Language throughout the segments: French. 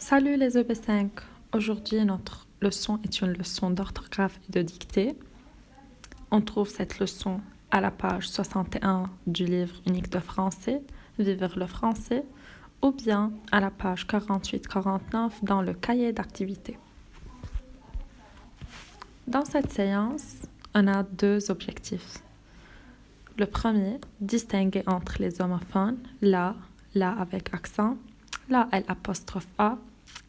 Salut les EB5. Aujourd'hui, notre leçon est une leçon d'orthographe et de dictée. On trouve cette leçon à la page 61 du livre unique de français, Vivre le français, ou bien à la page 48-49 dans le cahier d'activité. Dans cette séance, on a deux objectifs. Le premier, distinguer entre les homophones, la avec accent, la L''A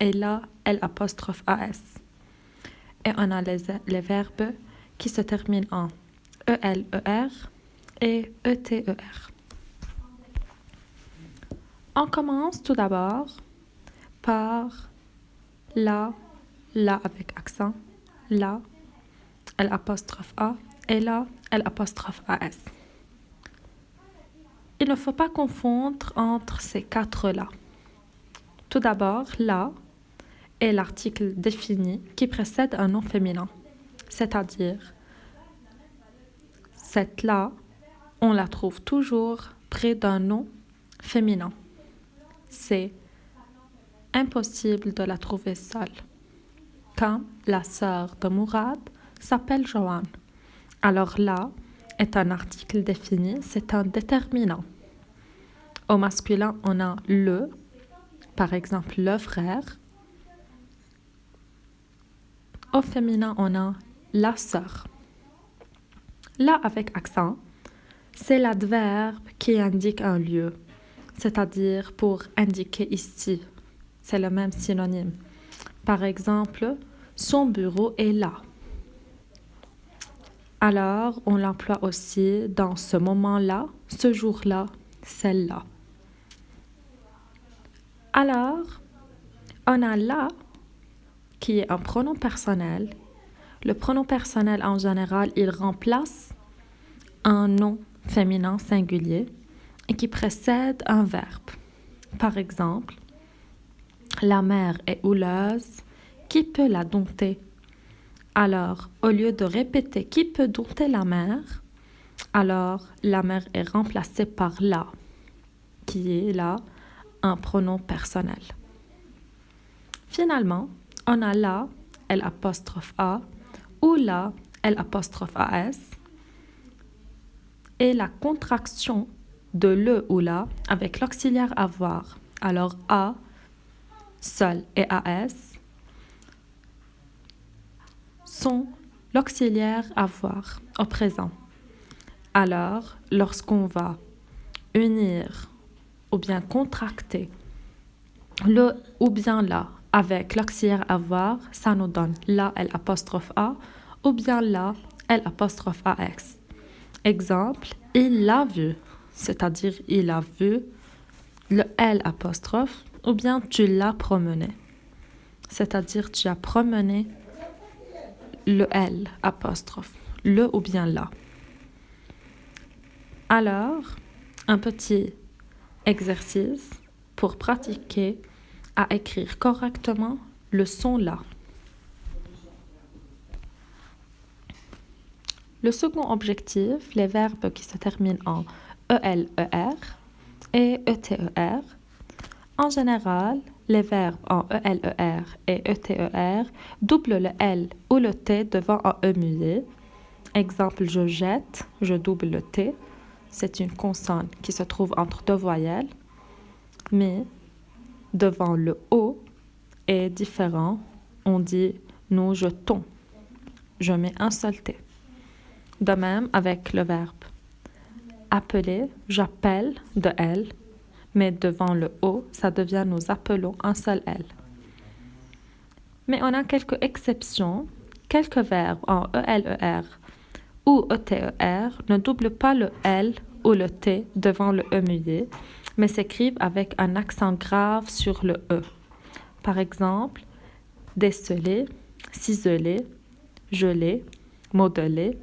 et la L''AS. Et on a les verbes qui se terminent en ELER et ETER. On commence tout d'abord par la avec accent, la L'A et la L'AS. Il ne faut pas confondre entre ces quatre-là. Tout d'abord, la est l'article défini qui précède un nom féminin, c'est-à-dire cette là, on la trouve toujours près d'un nom féminin. C'est impossible de la trouver seule. Comme la sœur de Mourad s'appelle Joanne. Alors là est un article défini, c'est un déterminant. Au masculin, on a le, par exemple le frère. Au féminin, on a la sœur. Là avec accent, c'est l'adverbe qui indique un lieu, c'est-à-dire pour indiquer ici. C'est le même synonyme. Par exemple, son bureau est là. Alors, on l'emploie aussi dans ce moment-là, ce jour-là, celle-là. Alors, on a là qui est un pronom personnel. Le pronom personnel, en général, il remplace un nom féminin singulier et qui précède un verbe. Par exemple, la mère est houleuse, qui peut la dompter? Alors, au lieu de répéter qui peut dompter la mère, alors la mère est remplacée par la, qui est là un pronom personnel. Finalement, on a la L'A ou la L'AS et la contraction de le ou la avec l'auxiliaire avoir. Alors a seul et as sont l'auxiliaire avoir au présent. Alors, lorsqu'on va unir ou bien contracter le ou bien la avec l'auxiliaire avoir, ça nous donne la L'A ou bien la L'AS. Exemple, il l'a vu, c'est-à-dire il a vu le L' ou bien tu l'as promené, c'est-à-dire tu as promené le L', le ou bien la. Alors, un petit exercice pour pratiquer à écrire correctement le son là. Le second objectif, les verbes qui se terminent en ELER et ETER. En général, les verbes en ELER et ETER doublent le L ou le T devant un E muet. Exemple, je jette, je double le T. C'est une consonne qui se trouve entre deux voyelles, mais devant le O est différent. On dit nous jetons. Je mets un seul T. De même avec le verbe appeler, j'appelle de L, mais devant le O, ça devient nous appelons un seul L. Mais on a quelques exceptions. Quelques verbes en ELER ou ETER ne doublent pas le L ou le T devant le E muet, mais s'écrivent avec un accent grave sur le E. Par exemple, déceler, ciseler, geler, modeler,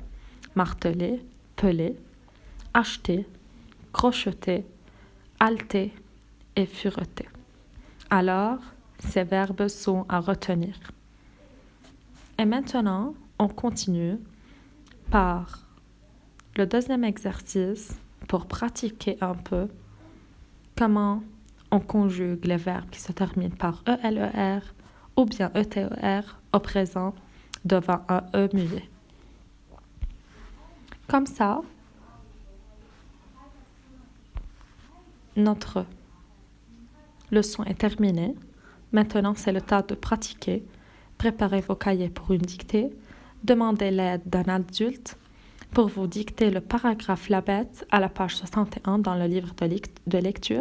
marteler, peler, acheter, crocheter, halter et fureter. Alors, ces verbes sont à retenir. Et maintenant, on continue par le deuxième exercice pour pratiquer un peu comment on conjugue les verbes qui se terminent par ELER ou bien ETER au présent devant un E muet. Comme ça, notre leçon est terminée. Maintenant, c'est le temps de pratiquer. Préparez vos cahiers pour une dictée. Demandez l'aide d'un adulte pour vous dicter le paragraphe La Bête à la page 61 dans le livre de lecture.